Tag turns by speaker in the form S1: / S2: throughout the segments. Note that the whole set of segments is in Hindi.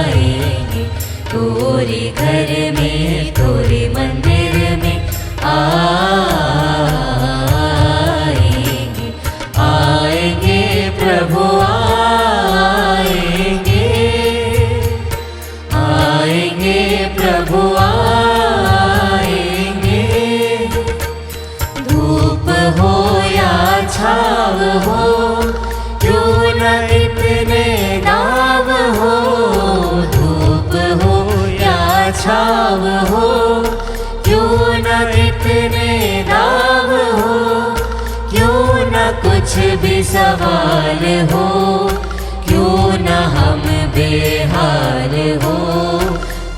S1: आएंगे, तोरे घर में तोरे मंदिर में आएंगे, आएंगे प्रभु आएंगे, आएंगे प्रभु आएंगे। धूप हो या छाव हो, क्यों न इतने दाव हो, धूप हो या छाव हो, क्यों न इतने दाव हो, क्यों न कुछ भी सवाल हो, क्यों न हम बेहाल हो,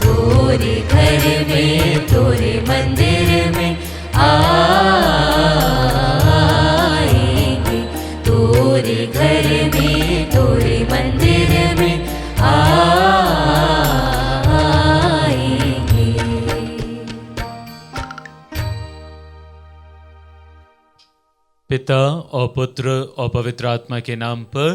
S1: तोरे घर में तोरे मंदिर में आएंगे, तोरे घर में तोरे मंदिर में आएंगे।
S2: पिता और पुत्र और पवित्र आत्मा के नाम पर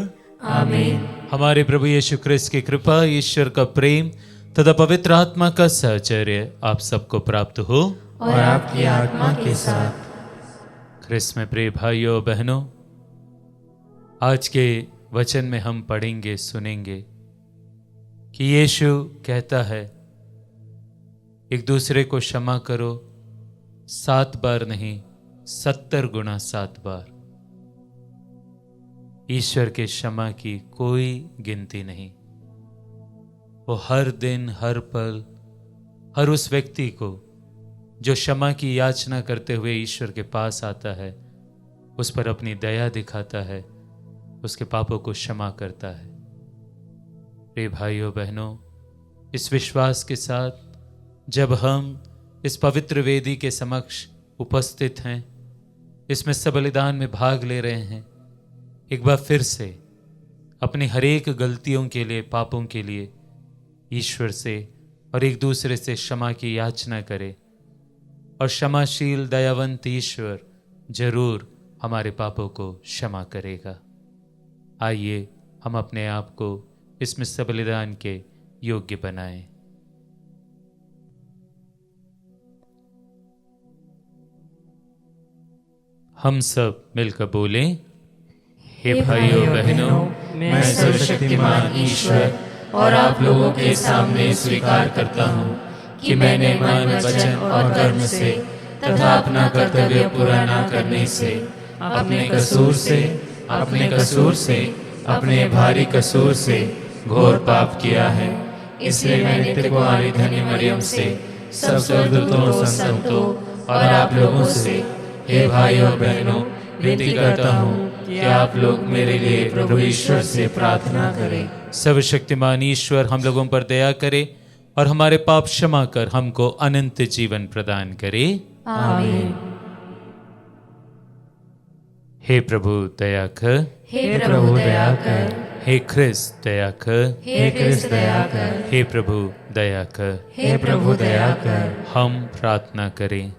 S1: आमीन।
S2: हमारे प्रभु यीशु ख्रिस्त की कृपा, ईश्वर का प्रेम तथा पवित्र आत्मा का सहचर्य आप सबको प्राप्त हो
S1: और आपकी आत्मा के साथ।
S2: ख्रिस्त में प्रिय भाइयों और बहनों, आज के वचन में हम पढ़ेंगे, सुनेंगे कि यीशु कहता है एक दूसरे को क्षमा करो, 7 बार नहीं 70 गुना 7 बार। ईश्वर के क्षमा की कोई गिनती नहीं। वो हर दिन, हर पल, हर उस व्यक्ति को जो क्षमा की याचना करते हुए ईश्वर के पास आता है, उस पर अपनी दया दिखाता है, उसके पापों को क्षमा करता है। प्रिय भाइयों बहनों, इस विश्वास के साथ जब हम इस पवित्र वेदी के समक्ष उपस्थित हैं, इसमें सब बलिदान में भाग ले रहे हैं, एक बार फिर से अपनी हर एक गलतियों के लिए, पापों के लिए ईश्वर से और एक दूसरे से क्षमा की याचना करें, और क्षमाशील दयावंत ईश्वर जरूर हमारे पापों को क्षमा करेगा। आइए हम अपने आप को इसमें सब बलिदान के योग्य बनाएं। हम सब मिलकर बोलें, हे भाइयों बहनों,
S1: मैं सर्वशक्तिमान ईश्वर और आप लोगों के सामने स्वीकार करता हूँ कि मैंने मन, वचन और कर्म से तथा अपना कर्तव्य पूरा न करने से, अपने कसूर से, अपने भारी कसूर से घोर पाप किया है। इसलिए मैं नित्य कुमारी धन्य मरियम से, सब स्वर्गदूतों, संतों और आप लोगों से, हे भाइयों बहनों, विनती करता हूँ कि आप लोग मेरे लिए प्रभु ईश्वर से प्रार्थना करें।
S2: सर्वशक्तिमान ईश्वर हम लोगों पर दया करे और हमारे पाप क्षमा कर हमको अनंत जीवन प्रदान करे।
S1: आमीन।
S2: हे प्रभु दया कर,
S1: हे प्रभु दया कर,
S2: हे ख्रिस्त दया कर,
S1: हे ख्रिस्त दया कर,
S2: हे प्रभु दया कर।
S1: हे प्रभु दया कर।
S2: हम प्रार्थना करें।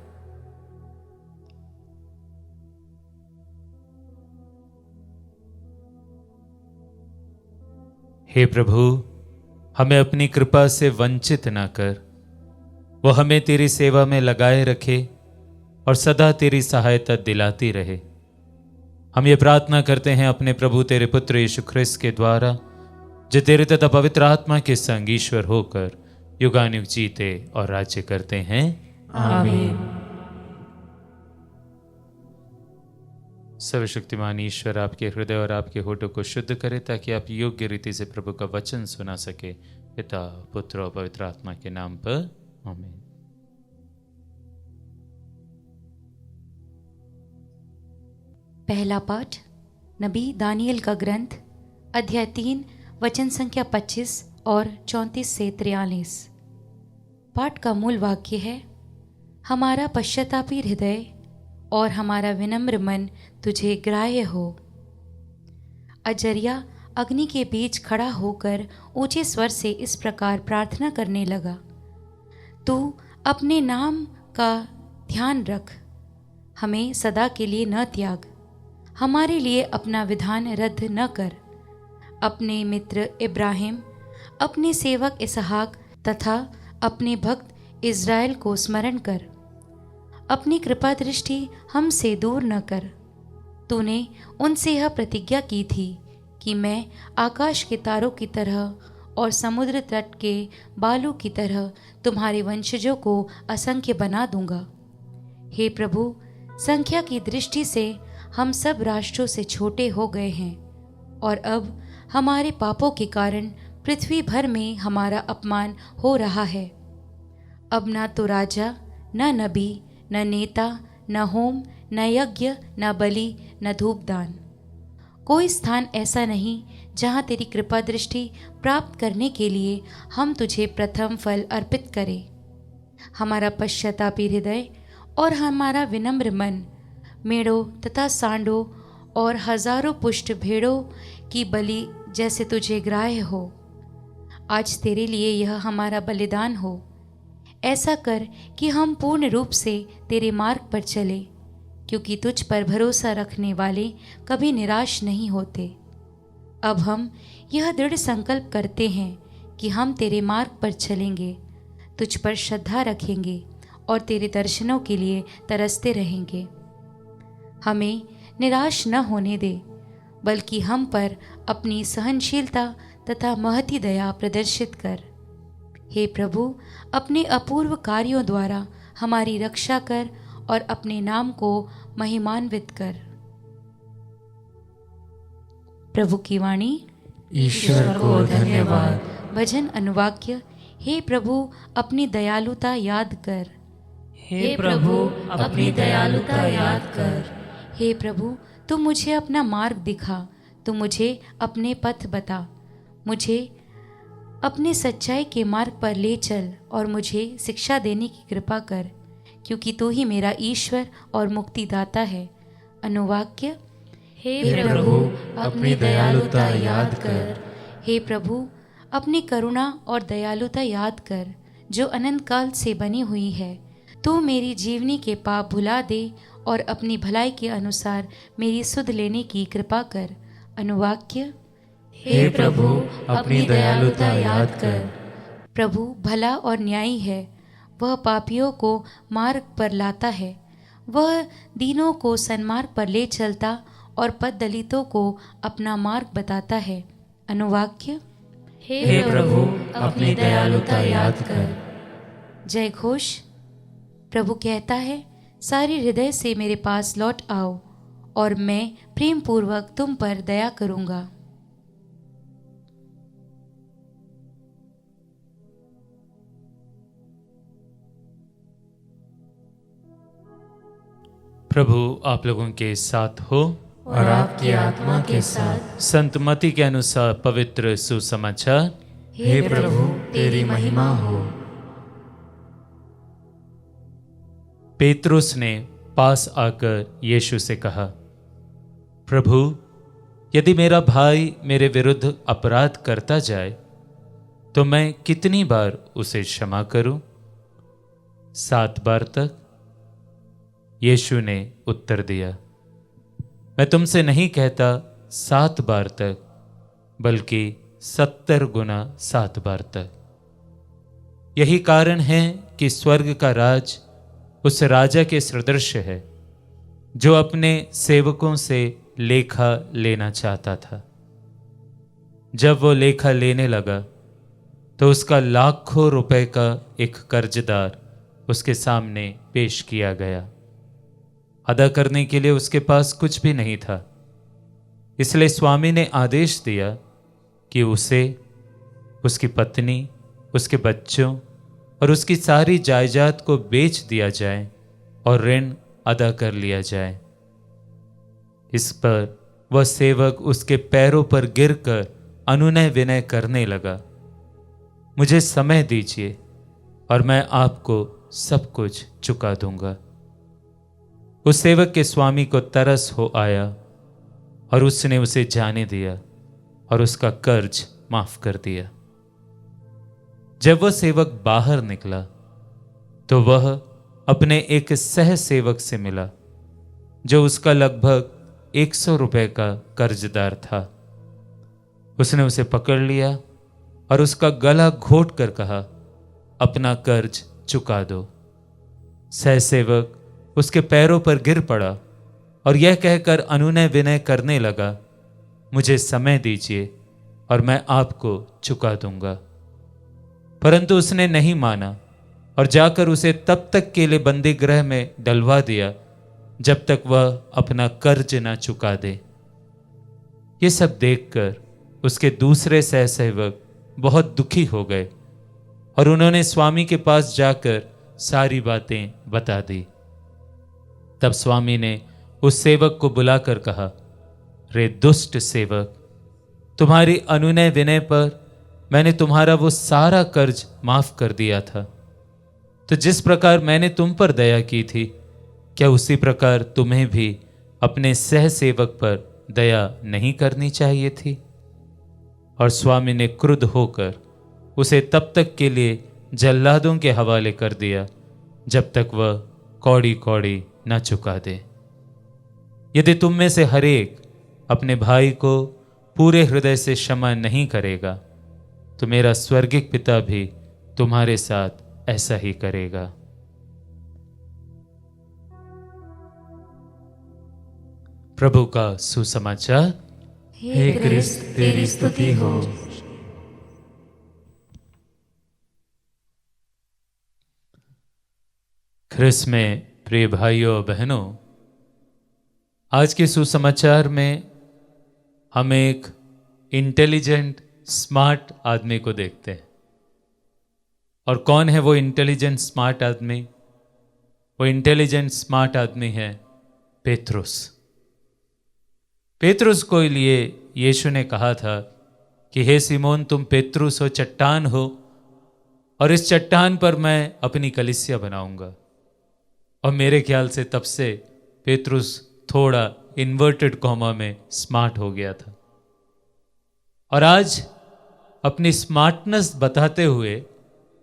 S2: हे प्रभु, हमें अपनी कृपा से वंचित ना कर, वो हमें तेरी सेवा में लगाए रखे और सदा तेरी सहायता दिलाती रहे। हम ये प्रार्थना करते हैं अपने प्रभु तेरे पुत्र यीशु ख्रिस्त के द्वारा, जो तेरे तथा पवित्र आत्मा के संग ईश्वर होकर युगानुयुग जीते और राज्य करते हैं।
S1: आमीन।
S2: सर्वशक्तिमान ईश्वर आपके हृदय और आपके होठों को शुद्ध करे, ताकि आप योग्य रीति से प्रभु का वचन सुना सके। पिता, पुत्र और पवित्र आत्मा के नाम पर आमीन।
S3: पहला पाठ नबी दानियल का ग्रंथ, अध्याय 3, वचन संख्या 25 और 34 से 43। पाठ का मूल वाक्य है, हमारा पश्चातापी हृदय और हमारा विनम्र मन तुझे ग्राह्य हो। अजर्या अग्नि के बीच खड़ा होकर ऊंचे स्वर से इस प्रकार प्रार्थना करने लगा, तू अपने नाम का ध्यान रख, हमें सदा के लिए न त्याग, हमारे लिए अपना विधान रद्द न कर। अपने मित्र इब्राहिम, अपने सेवक इसहाक तथा अपने भक्त इज़राइल को स्मरण कर। अपनी कृपा दृष्टि हमसे दूर न कर। तूने उनसे यह प्रतिज्ञा की थी कि मैं आकाश के तारों की तरह और समुद्र तट के बालू की तरह तुम्हारे वंशजों को असंख्य बना दूंगा। हे प्रभु, संख्या की दृष्टि से हम सब राष्ट्रों से छोटे हो गए हैं और अब हमारे पापों के कारण पृथ्वी भर में हमारा अपमान हो रहा है। अब न तो राजा, न नबी, न नेता, न होम, न यज्ञ, न बलि, न धूपदान। कोई स्थान ऐसा नहीं जहाँ तेरी कृपा दृष्टि प्राप्त करने के लिए हम तुझे प्रथम फल अर्पित करें। हमारा पश्चातापी हृदय और हमारा विनम्र मन मेढ़ों तथा सांडों और हजारों पुष्ट भेड़ों की बलि जैसे तुझे ग्राह्य हो। आज तेरे लिए यह हमारा बलिदान हो। ऐसा कर कि हम पूर्ण रूप से तेरे मार्ग पर चले, क्योंकि तुझ पर भरोसा रखने वाले कभी निराश नहीं होते। अब हम यह दृढ़ संकल्प करते हैं कि हम तेरे मार्ग पर चलेंगे, तुझ पर श्रद्धा रखेंगे और तेरे दर्शनों के लिए तरसते रहेंगे। हमें निराश न होने दे, बल्कि हम पर अपनी सहनशीलता तथा महती दया प्रदर्शित कर। हे प्रभु, अपने अपूर्व कार्यों द्वारा हमारी रक्षा कर और अपने नाम को महिमान्वित कर। प्रभु की वाणी।
S1: ईश्वर को धन्यवाद।
S3: भजन अनुवाक्य। हे प्रभु, अपनी दयालुता याद कर।
S1: हे प्रभु, अपनी दयालुता याद कर।
S3: हे प्रभु, तू मुझे अपना मार्ग दिखा, तू मुझे अपने पथ बता। मुझे अपने सच्चाई के मार्ग पर ले चल और मुझे शिक्षा देने की कृपा कर, क्योंकि तू ही मेरा ईश्वर और मुक्तिदाता है। अनुवाक्य।
S1: हे प्रभु, अपनी दयालुता याद कर।
S3: हे प्रभु, अपनी करुणा और दयालुता याद कर, जो अनंत काल से बनी हुई है। तू मेरी जीवनी के पाप भुला दे और अपनी भलाई के अनुसार मेरी सुध लेने की कृपा कर। अनुवाक्य।
S1: हे प्रभु, अपनी दयालुता याद कर।
S3: प्रभु भला और न्यायी है, वह पापियों को मार्ग पर लाता है। वह दीनों को सन्मार्ग पर ले चलता और पथ दलितों को अपना मार्ग बताता है। अनुवाक्य।
S1: हे प्रभु, अपनी दयालुता याद कर।
S3: जय घोष। प्रभु कहता है, सारे हृदय से मेरे पास लौट आओ और मैं प्रेम पूर्वक तुम पर दया करूंगा।
S2: प्रभु आप लोगों के साथ हो
S1: और आपकी आत्मा के साथ।
S2: संत मत्ती के अनुसार पवित्र सुसमाचार।
S1: हे प्रभु, तेरी महिमा हो।
S2: पेतरुस ने पास आकर यीशु से कहा, प्रभु, यदि मेरा भाई मेरे विरुद्ध अपराध करता जाए तो मैं कितनी बार उसे क्षमा करूं? 7 बार तक? यीशु ने उत्तर दिया, मैं तुमसे नहीं कहता 7 बार तक, बल्कि 70 गुना 7 बार तक। यही कारण है कि स्वर्ग का राज उस राजा के सदृश है जो अपने सेवकों से लेखा लेना चाहता था। जब वो लेखा लेने लगा तो उसका लाखों रुपए का एक कर्जदार उसके सामने पेश किया गया। अदा करने के लिए उसके पास कुछ भी नहीं था। इसलिए स्वामी ने आदेश दिया कि उसे, उसकी पत्नी, उसके बच्चों और उसकी सारी जायदाद को बेच दिया जाए और ऋण अदा कर लिया जाए। इस पर वह सेवक उसके पैरों पर गिरकर अनुनय विनय करने लगा, मुझे समय दीजिए और मैं आपको सब कुछ चुका दूंगा। उस सेवक के स्वामी को तरस हो आया और उसने उसे जाने दिया और उसका कर्ज माफ कर दिया। जब वह सेवक बाहर निकला तो वह अपने एक सह सेवक से मिला जो उसका लगभग 100 रुपए का कर्जदार था। उसने उसे पकड़ लिया और उसका गला घोट कर कहा, अपना कर्ज चुका दो। सहसेवक उसके पैरों पर गिर पड़ा और यह कहकर अनुनय विनय करने लगा, मुझे समय दीजिए और मैं आपको चुका दूंगा। परंतु उसने नहीं माना और जाकर उसे तब तक के लिए बंदी गृह में डलवा दिया जब तक वह अपना कर्ज ना चुका दे। ये सब देखकर उसके दूसरे सहसेवक बहुत दुखी हो गए और उन्होंने स्वामी के पास जाकर सारी बातें बता दी। तब स्वामी ने उस सेवक को बुलाकर कहा, रे दुष्ट सेवक, तुम्हारी अनुनय विनय पर मैंने तुम्हारा वो सारा कर्ज माफ कर दिया था, तो जिस प्रकार मैंने तुम पर दया की थी, क्या उसी प्रकार तुम्हें भी अपने सह सेवक पर दया नहीं करनी चाहिए थी? और स्वामी ने क्रुद्ध होकर उसे तब तक के लिए जल्लादों के हवाले कर दिया जब तक वह कौड़ी कौड़ी न चुका दे। यदि तुम में से हरेक अपने भाई को पूरे हृदय से क्षमा नहीं करेगा, तो मेरा स्वर्गिक पिता भी तुम्हारे साथ ऐसा ही करेगा। प्रभु का सुसमाचार।
S1: हे क्रिस्त, तेरी स्तुति हो।
S2: ख्रिस्त में प्रिय भाइयों और बहनों, आज के सुसमाचार में हम एक इंटेलिजेंट स्मार्ट आदमी को देखते हैं। और कौन है वो इंटेलिजेंट स्मार्ट आदमी? वो इंटेलिजेंट स्मार्ट आदमी है पेत्रुस। पेत्रुस को लिए यीशु ने कहा था कि हे सिमोन, तुम पेत्रुस हो, चट्टान हो, और इस चट्टान पर मैं अपनी कलीसिया बनाऊंगा। और मेरे ख्याल से तब से पेत्रुस थोड़ा इन्वर्टेड कॉमा में स्मार्ट हो गया था। और आज अपनी स्मार्टनेस बताते हुए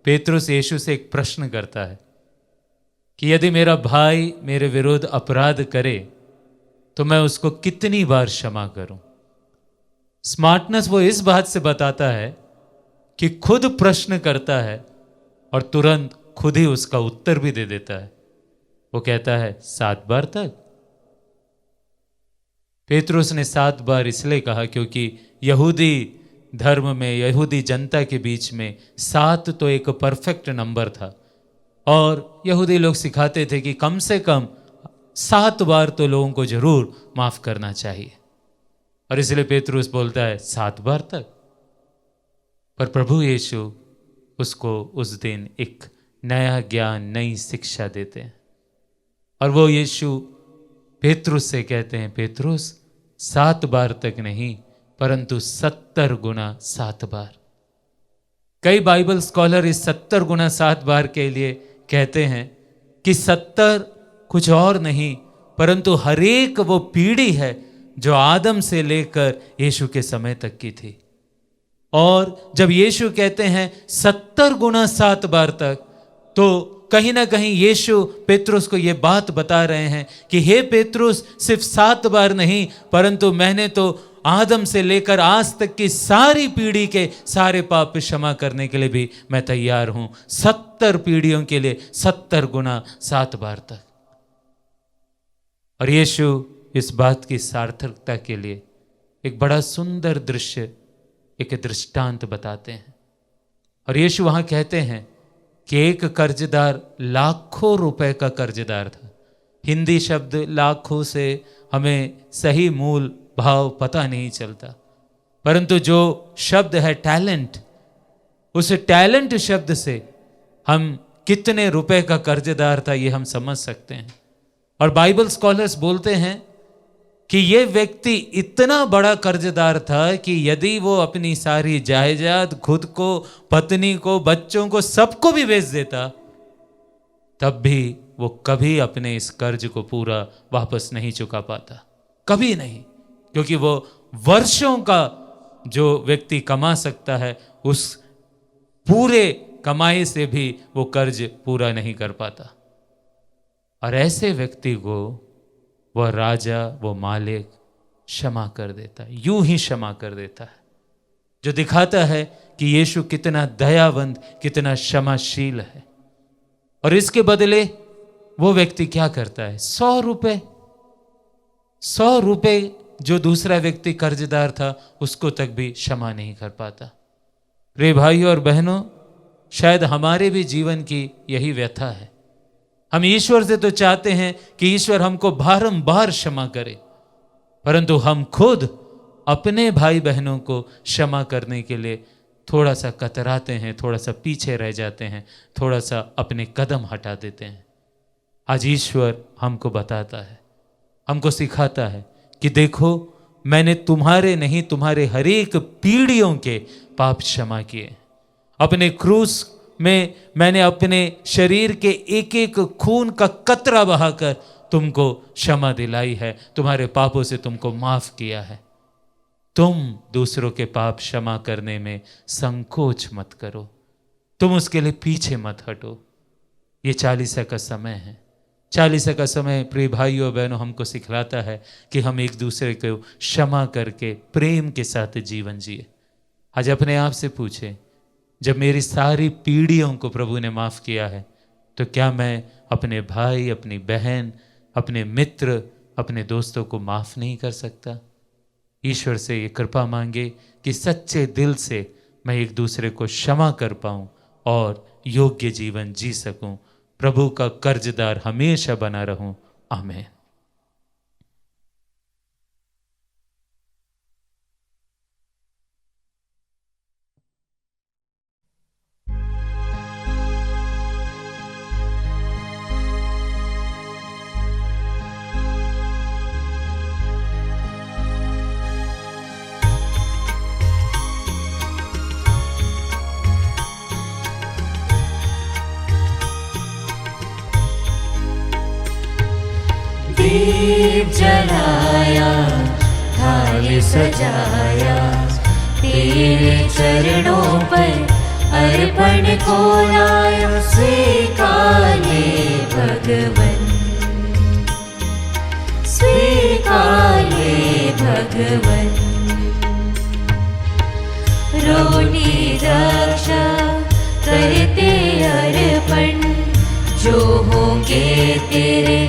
S2: पेत्रुस यीशु से एक प्रश्न करता है कि यदि मेरा भाई मेरे विरुद्ध अपराध करे तो मैं उसको कितनी बार क्षमा करूं। स्मार्टनेस वो इस बात से बताता है कि खुद प्रश्न करता है और तुरंत खुद ही उसका उत्तर भी दे देता है। वो कहता है 7 बार तक। पेत्रुस ने 7 बार इसलिए कहा क्योंकि यहूदी धर्म में, यहूदी जनता के बीच में 7 तो एक परफेक्ट नंबर था और यहूदी लोग सिखाते थे कि कम से कम 7 बार तो लोगों को जरूर माफ करना चाहिए। और इसलिए पेत्रुस बोलता है 7 बार तक। पर प्रभु यीशु उसको उस दिन एक नया ज्ञान, नई शिक्षा देते हैं और वो यीशु पेत्रुस से कहते हैं, पेत्रुस 7 बार तक नहीं परंतु 70 गुना 7 बार। कई बाइबल स्कॉलर इस 70 गुना 7 बार के लिए कहते हैं कि 70 कुछ और नहीं परंतु हरेक वो पीढ़ी है जो आदम से लेकर यीशु के समय तक की थी। और जब यीशु कहते हैं 70 गुना 7 बार तक, तो कहीं ना कहीं यीशु पेत्रुस को ये बात बता रहे हैं कि हे पेत्रुस, सिर्फ 7 बार नहीं परंतु मैंने तो आदम से लेकर आज तक की सारी पीढ़ी के सारे पाप क्षमा करने के लिए भी मैं तैयार हूं। 70 पीढ़ियों के लिए 70 गुना 7 बार तक। और यीशु इस बात की सार्थकता के लिए एक बड़ा सुंदर दृश्य, एक दृष्टांत बताते हैं। और यीशु वहां कहते हैं कि एक कर्जदार लाखों रुपए का कर्जदार था। हिंदी शब्द लाखों से हमें सही मूल भाव पता नहीं चलता, परंतु जो शब्द है टैलेंट, उस टैलेंट शब्द से हम कितने रुपए का कर्जदार था ये हम समझ सकते हैं। और बाइबल स्कॉलर्स बोलते हैं कि ये व्यक्ति इतना बड़ा कर्जदार था कि यदि वो अपनी सारी जायदाद, खुद को, पत्नी को, बच्चों को, सबको भी बेच देता, तब भी वो कभी अपने इस कर्ज को पूरा वापस नहीं चुका पाता, कभी नहीं। क्योंकि वो वर्षों का जो व्यक्ति कमा सकता है उस पूरे कमाई से भी वो कर्ज पूरा नहीं कर पाता। और ऐसे व्यक्ति को वह राजा, वो मालिक क्षमा कर देता है, यूं ही क्षमा कर देता है। जो दिखाता है कि यीशु कितना दयावंत, कितना क्षमाशील है। और इसके बदले वो व्यक्ति क्या करता है? 100 रुपए जो दूसरा व्यक्ति कर्जदार था उसको तक भी क्षमा नहीं कर पाता। रे भाइयों और बहनों, शायद हमारे भी जीवन की यही व्यथा है। हम ईश्वर से तो चाहते हैं कि ईश्वर हमको बारंबार क्षमा करे, परंतु हम खुद अपने भाई बहनों को क्षमा करने के लिए थोड़ा सा कतराते हैं, थोड़ा सा पीछे रह जाते हैं, थोड़ा सा अपने कदम हटा देते हैं। आज ईश्वर हमको बताता है, हमको सिखाता है कि देखो, मैंने तुम्हारे नहीं, तुम्हारे हर एक पीढ़ियों के पाप क्षमा किए। अपने क्रूस में मैंने अपने शरीर के एक एक खून का कतरा बहाकर तुमको क्षमा दिलाई है, तुम्हारे पापों से तुमको माफ किया है। तुम दूसरों के पाप क्षमा करने में संकोच मत करो, तुम उसके लिए पीछे मत हटो। ये 40 का समय है। 40 का समय प्रिय भाइयों बहनों हमको सिखलाता है कि हम एक दूसरे को क्षमा करके प्रेम के साथ जीवन जिए। आज अपने आप से पूछें, जब मेरी सारी पीढ़ियों को प्रभु ने माफ किया है, तो क्या मैं अपने भाई, अपनी बहन, अपने मित्र, अपने दोस्तों को माफ नहीं कर सकता? ईश्वर से ये कृपा मांगे कि सच्चे दिल से मैं एक दूसरे को क्षमा कर पाऊं और योग्य जीवन जी सकूं, प्रभु का कर्जदार हमेशा बना रहूं। आमीन।
S1: दीप जलाया, थाल सजाया, तेरे चरणों पर अर्पण को लाया। स्वीकार ले भगवन, स्वीकार ले भगवन। रोटी द्राक्षा करते अर्पण, जो होंगे तेरे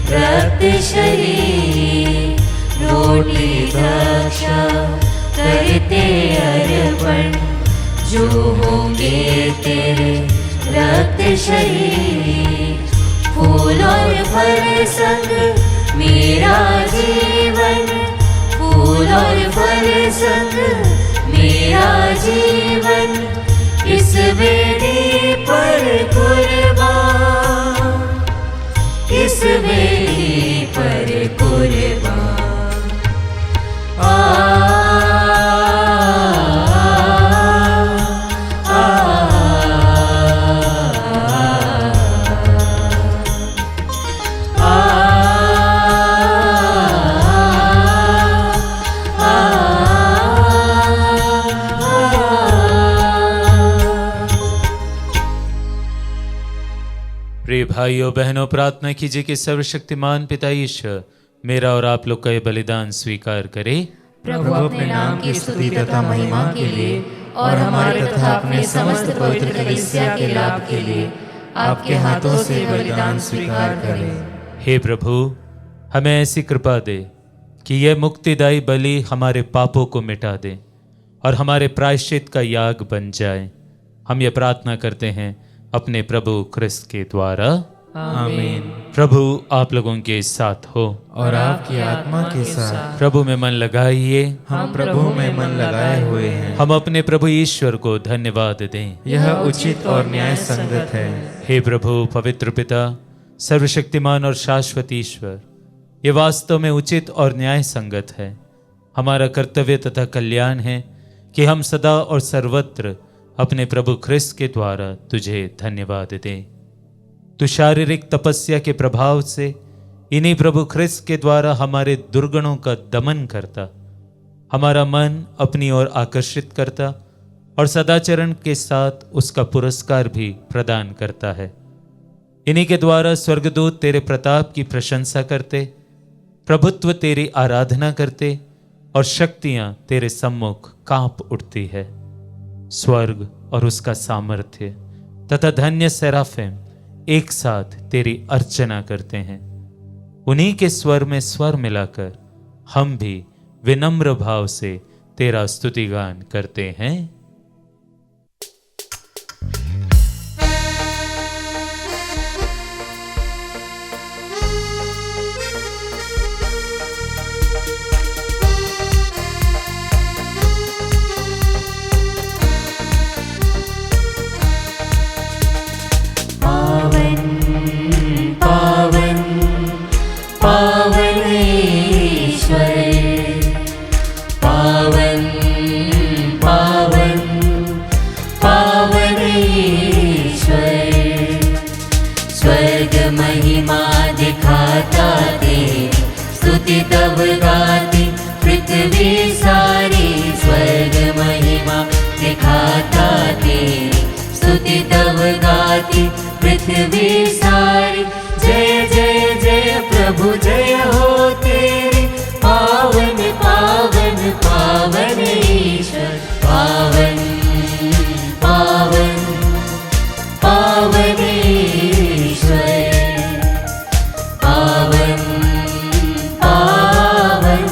S1: रक्त शरीर। रोटी द्राक्षा करते अर्पण, जो होंगे तेरे रक्त शरीर। फूल और फल संग मेरा जीवन, फूल और फल संग मेरा जीवन। इस वेदी पर कुर्बान, इस वेदी पर कुर्बान। आ
S2: प्रिय भाइयों बहनों, प्रार्थना कीजिए कि सर्वशक्तिमान पिता ईश्वर मेरा और आप लोग का ये बलिदान स्वीकार करे।
S1: प्रभु अपने नाम की स्तुति तथा महिमा के लिए और हमारे तथा अपने समस्त पवित्र कलीसिया के लाभ के लिए आपके हाथों से बलिदान स्वीकार करें।
S2: हे प्रभु, हमें ऐसी कृपा दे कि यह मुक्तिदायी बलि हमारे पापों को मिटा दे और हमारे प्रायश्चित का याग बन जाए। हम ये प्रार्थना करते हैं अपने प्रभु ख्रिस्त के द्वारा।
S1: आमीन।
S2: प्रभु आप लोगों के साथ हो
S4: और आपकी आत्मा के साथ।
S2: प्रभु में मन लगाइए।
S4: हम प्रभु में मन लगाए हुए हैं।
S2: हम अपने प्रभु ईश्वर को धन्यवाद दें।
S4: यह उचित और न्याय संगत है।
S2: हे प्रभु पवित्र पिता, सर्वशक्तिमान और शाश्वत ईश्वर, ये वास्तव में उचित और न्याय संगत है। हमारा कर्तव्य तथा कल्याण है कि हम सदा और सर्वत्र अपने प्रभु ख्रिस्त के द्वारा तुझे धन्यवाद दें। तू शारीरिक तपस्या के प्रभाव से इन्हीं प्रभु ख्रिस्त के द्वारा हमारे दुर्गुणों का दमन करता, हमारा मन अपनी ओर आकर्षित करता और सदाचरण के साथ उसका पुरस्कार भी प्रदान करता है। इन्हीं के द्वारा स्वर्गदूत तेरे प्रताप की प्रशंसा करते, प्रभुत्व तेरी आराधना करते और शक्तियां तेरे सम्मुख कांप उठती है। स्वर्ग और उसका सामर्थ्य तथा धन्य सेराफिम एक साथ तेरी अर्चना करते हैं। उन्हीं के स्वर में स्वर मिलाकर हम भी विनम्र भाव से तेरा स्तुतिगान करते हैं।
S1: तब गाती पृथ्वी सारी, स्वर्ग महिमा दिखाता तेरी स्तुति तब गाती पृथ्वी सारी। जय जय जय प्रभु जय हो तेरी, पावन पावन पावन ईश्वर, पावन पावन पावन ईश्वर, पावन पावन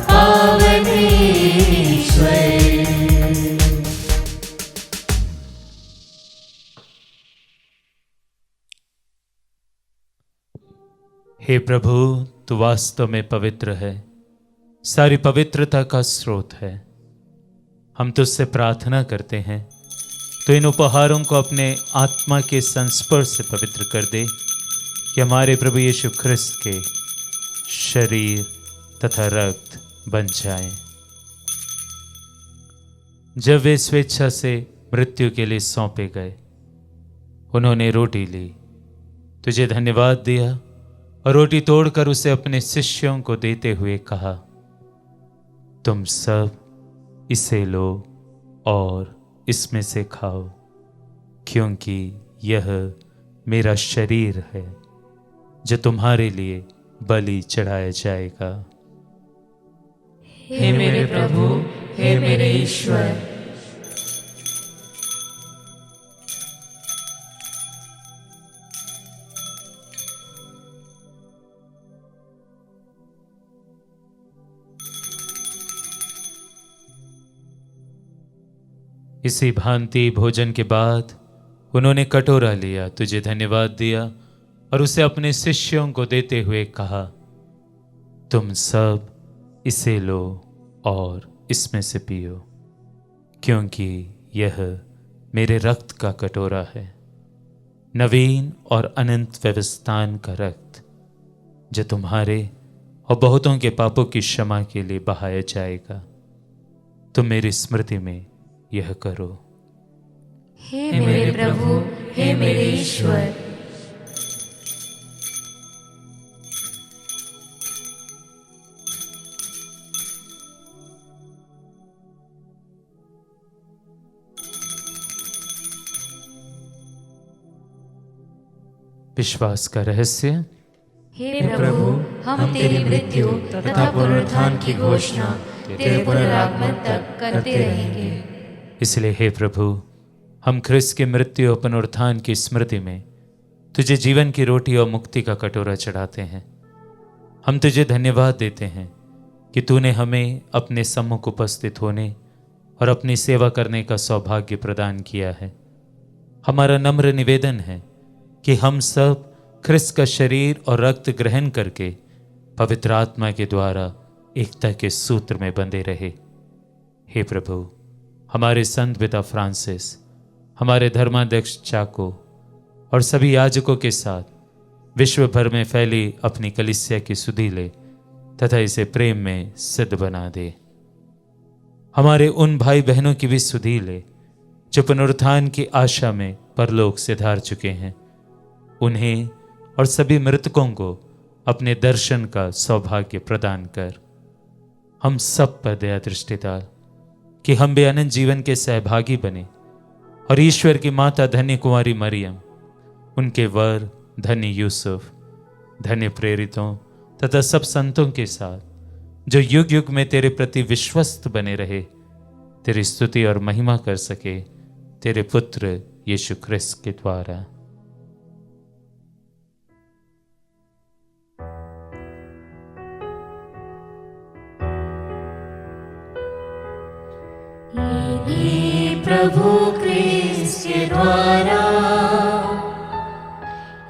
S1: पावन ईश्वर।
S2: हे प्रभु, तू वास्तव में पवित्र है, सारी पवित्रता का स्रोत है। हम तुझसे प्रार्थना करते हैं तो इन उपहारों को अपने आत्मा के संस्पर्श से पवित्र कर दे, कि हमारे प्रभु यीशु ख्रिस्त के शरीर तथा रक्त बन जाएं। जब वे स्वेच्छा से मृत्यु के लिए सौंपे गए, उन्होंने रोटी ली, तुझे धन्यवाद दिया और रोटी तोड़कर उसे अपने शिष्यों को देते हुए कहा, तुम सब इसे लो और इसमें से खाओ, क्योंकि यह मेरा शरीर है जो तुम्हारे लिए बलि चढ़ाया जाएगा।
S1: हे मेरे प्रभु, हे मेरे ईश्वर,
S2: इसी भांति भोजन के बाद उन्होंने कटोरा लिया, तुझे धन्यवाद दिया और उसे अपने शिष्यों को देते हुए कहा, तुम सब इसे लो और इसमें से पियो, क्योंकि यह मेरे रक्त का कटोरा है, नवीन और अनंत व्यवस्थान का रक्त, जो तुम्हारे और बहुतों के पापों की क्षमा के लिए बहाया जाएगा। तुम मेरी स्मृति में यह करो।
S1: हे मेरे प्रभु, हे मेरे ईश्वर,
S2: विश्वास का रहस्य।
S3: हे प्रभु, हम तेरी मृत्यु तथा पुनरुत्थान की घोषणा तेरे पुनरागमन तक करते रहेंगे।
S2: इसलिए हे प्रभु, हम ख्रिस्त की मृत्यु और पुनरुत्थान की स्मृति में तुझे जीवन की रोटी और मुक्ति का कटोरा चढ़ाते हैं। हम तुझे धन्यवाद देते हैं कि तूने हमें अपने सम्मुख उपस्थित होने और अपनी सेवा करने का सौभाग्य प्रदान किया है। हमारा नम्र निवेदन है कि हम सब ख्रिस्त का शरीर और रक्त ग्रहण करके पवित्र आत्मा के द्वारा एकता के सूत्र में बंधे रहे। हे प्रभु, हमारे संत पिता फ्रांसिस, हमारे धर्माध्यक्ष चाको और सभी याजकों के साथ विश्व भर में फैली अपनी कलीसिया की सुधि ले तथा इसे प्रेम में सिद्ध बना दे। हमारे उन भाई बहनों की भी सुधि ले जो पुनरुत्थान की आशा में परलोक से धार चुके हैं। उन्हें और सभी मृतकों को अपने दर्शन का सौभाग्य प्रदान कर। हम सब पर दया दृष्टि डाल कि हम भी अनंत जीवन के सहभागी बने और ईश्वर की माता धन्य कुंवारी मरियम, उनके वर धन्य यूसुफ, धन्य प्रेरितों तथा सब संतों के साथ जो युग युग में तेरे प्रति विश्वस्त बने रहे, तेरी स्तुति और महिमा कर सके तेरे पुत्र यीशु ख्रिस्त के द्वारा।
S1: प्रभु क्रिस्त के द्वारा,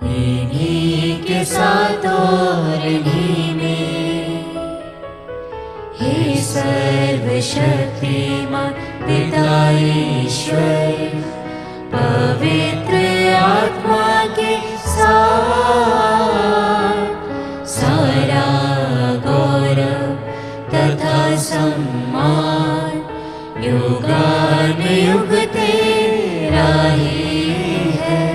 S1: इन्हीं के साथ और इन्हीं में, हे सर्वशक्तिमान पिता ईश्वर, पवित्र आत्मा के साथ सारा गौरव तथा सम्मान युगानुयुग तेरा ही है।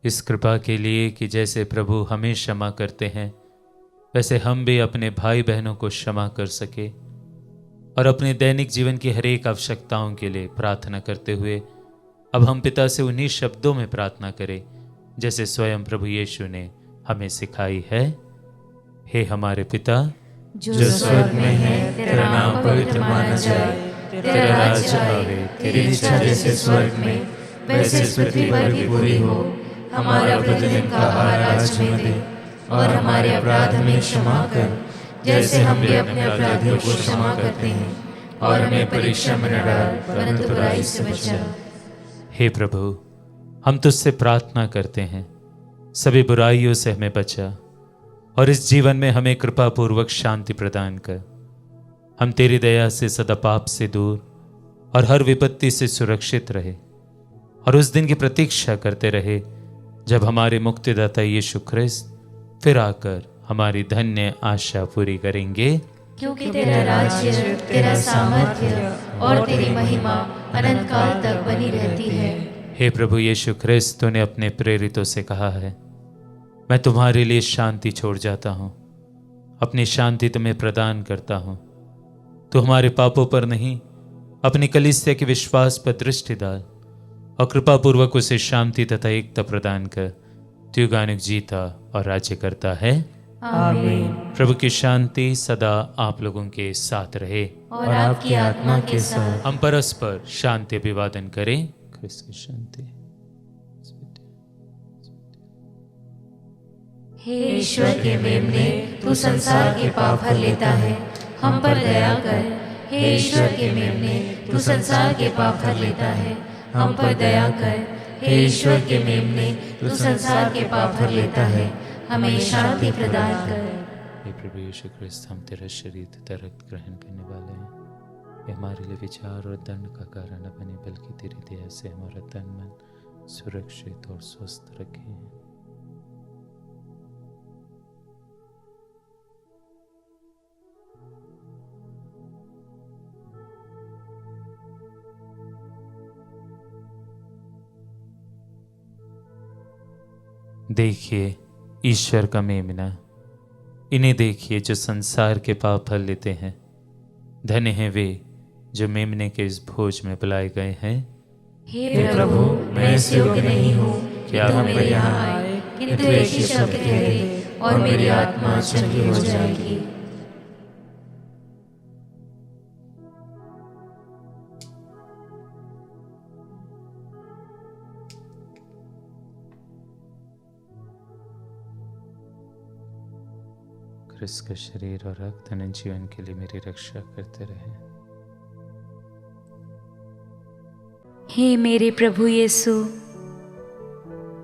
S2: इस कृपा के लिए कि जैसे प्रभु हमें क्षमा करते हैं, वैसे हम भी अपने भाई बहनों को क्षमा कर सके और अपने दैनिक जीवन की हर एक आवश्यकताओं के लिए प्रार्थना करते हुए अब हम पिता से उन्हीं शब्दों में प्रार्थना करें जैसे स्वयं प्रभु यीशु ने हमें सिखाई है। हे हमारे पिता
S3: जो
S4: स्वर्ग में है, तेरा नाम पवित्र माना जाए, तेरा राज्य आवे, तेरी इच्छा जैसे स्वर्ग में वैसे पृथ्वी पर भी पूरी हो। हमारा प्रतिदिन का आहार आज हमें दे, और हमारे अपराध हमें क्षमा कर जैसे हम भी अपने अपराधियों को क्षमा करते हैं, और हमें परीक्षा में न डाल परंतु बुराई से बचा।
S2: हे प्रभु, हम तुझसे प्रार्थना करते हैं, सभी बुराइयों से हमें बचा और इस जीवन में हमें कृपा पूर्वक शांति प्रदान कर। हम तेरी दया से सदा पाप से दूर और हर विपत्ति से सुरक्षित रहे और उस दिन की प्रतीक्षा करते रहे जब हमारे मुक्तिदाता यीशु ख्रिस्त फिर आकर हमारी धन्य आशा पूरी करेंगे।
S1: क्योंकि तेरा राज्य, तेरा सामर्थ्य और तेरी महिमा अनंत काल तक बनी रहती है।
S2: हे प्रभु यीशु ख्रिस्त, तूने अपने प्रेरितों से कहा है, मैं तुम्हारे लिए शांति छोड़ जाता हूँ, अपनी शांति तुम्हें प्रदान करता हूँ। तू हमारे पापों पर नहीं, अपनी कलीसिया के विश्वास पर दृष्टि डाल और कृपा पूर्वक उसे शांति तथा एकता प्रदान कर। तू युगानुयुग जीता और राज्य करता है।
S1: आमीन।
S2: प्रभु की शांति सदा आप लोगों के साथ रहे
S1: और आपकी आत्मा के साथ।
S2: हम परस्पर शांति अभिवादन करें। क्रिस्त की शांति।
S1: हे ईश्वर के मेमने, तू संसार के पाप हर लेता है, हम पर दया कर। हे ईश्वर के मेमने, तू संसार के पाप हर लेता है, हम पर दया कर। हे ईश्वर के मेमने, तू संसार के पाप हर लेता है, हमें शांति प्रदान कर।
S2: हे प्रभु यीशु ख्रिस्त, हम तेरा शरीर तथा रक्त ग्रहण करने वाले हैं। ये हमारे लिए विचार और दंड का कारण न बने, बल्कि तेरी दया से हमारा तन मन सुरक्षित और स्वस्थ रखे। देखिए ईश्वर का मेमना, इन्हें देखिए जो संसार के पाप हर लेते हैं। धन्य हैं वे जो मेमने के इस भोज में बुलाए गए हैं।
S1: हे प्रभु, मैं इस योग्य नहीं हूँ कि तुम मेरे यहाँ आए, किंतु एक ही शब्द कह दे और मेरी आत्मा चंगी हो जाएगी।
S2: ख्रिस्त का शरीर और रक्त अनंत जीवन के लिए मेरी रक्षा करते रहे।
S3: हे मेरे प्रभु यीशु,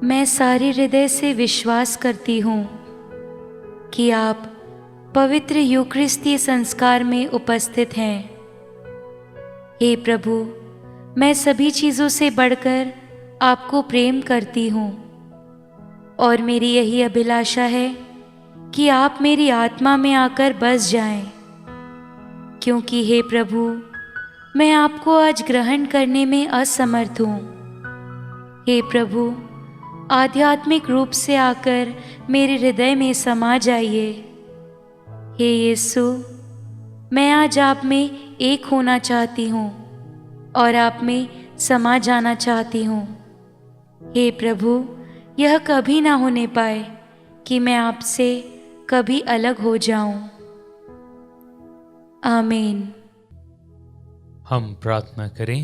S3: मैं सारे हृदय से विश्वास करती हूँ कि आप पवित्र यूकरिस्तीय संस्कार में उपस्थित हैं। हे प्रभु, मैं सभी चीज़ों से बढ़कर आपको प्रेम करती हूँ और मेरी यही अभिलाषा है कि आप मेरी आत्मा में आकर बस जाएं, क्योंकि हे प्रभु, मैं आपको आज ग्रहण करने में असमर्थ हूँ। हे प्रभु, आध्यात्मिक रूप से आकर मेरे हृदय में समा जाइए। हे यीशु, मैं आज आप में एक होना चाहती हूँ और आप में समा जाना चाहती हूँ। हे प्रभु, यह कभी ना होने पाए कि मैं आपसे कभी अलग हो जाऊं। आमीन।
S2: हम प्रार्थना करें।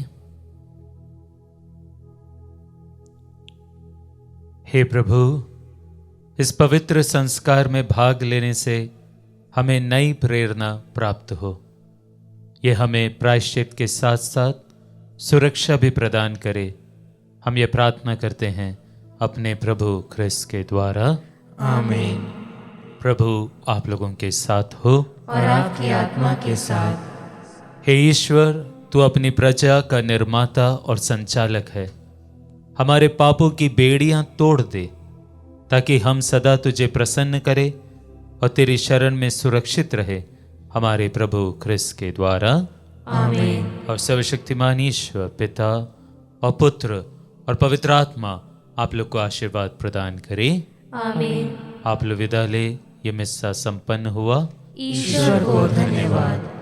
S2: हे प्रभु, इस पवित्र संस्कार में भाग लेने से हमें नई प्रेरणा प्राप्त हो। ये हमें प्रायश्चित के साथ साथ सुरक्षा भी प्रदान करे। हम ये प्रार्थना करते हैं अपने प्रभु ख्रिस्त के द्वारा।
S1: आमीन।
S2: प्रभु आप लोगों के साथ हो
S1: और आपकी आत्मा के साथ।
S2: हे ईश्वर, तू अपनी प्रजा का निर्माता और संचालक है। हमारे पापों की बेड़ियां तोड़ दे ताकि हम सदा तुझे प्रसन्न करें और तेरी शरण में सुरक्षित रहे, हमारे प्रभु ख्रिस्त के द्वारा।
S1: आमीन।
S2: और सर्वशक्तिमान ईश्वर पिता और पुत्र और पवित्र आत्मा आप लोग को आशीर्वाद प्रदान करे।
S3: आमीन।
S2: आप लोग विदा ले। ये मिस्सा संपन्न हुआ।
S1: ईश्वर को धन्यवाद।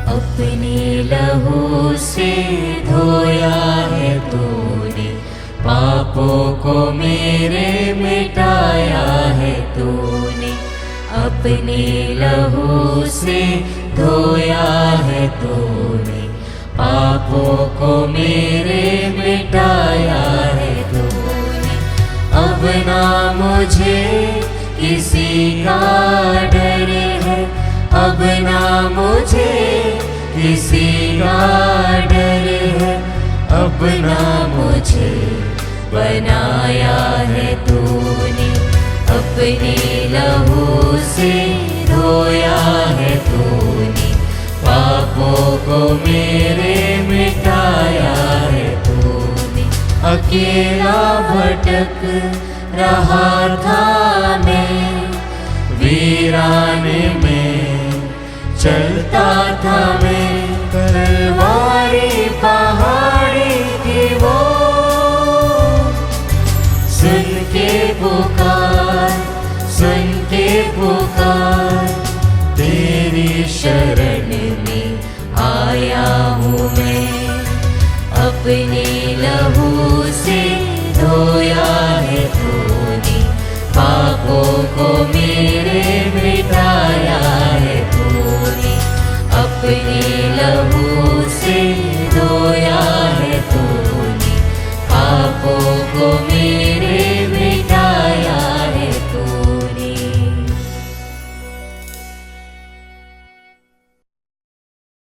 S4: अपने लहू से धोया है तूने, पापों को मेरे मिटाया है तूने। अपने लहू से धोया है तूने, पापों को मेरे मिटाया है तूने। अब ना मुझे किसी का डर है, अब ना मुझे किसी का डर है। अब ना मुझे बनाया है तूने, अपने लहू से धोया है तूने। पापों को मेरे मिटाया है तूने। अकेला भटक रहा था मैं, वीराने में चलता था मैं। कलवारी पहाड़ी की वो सुन के पुकार, सुन के पुकार, तेरी शरण में आया हूँ मैं। अपने लहू से धोया है तूने, पापों को मेरे मिटाया है तूने। अपने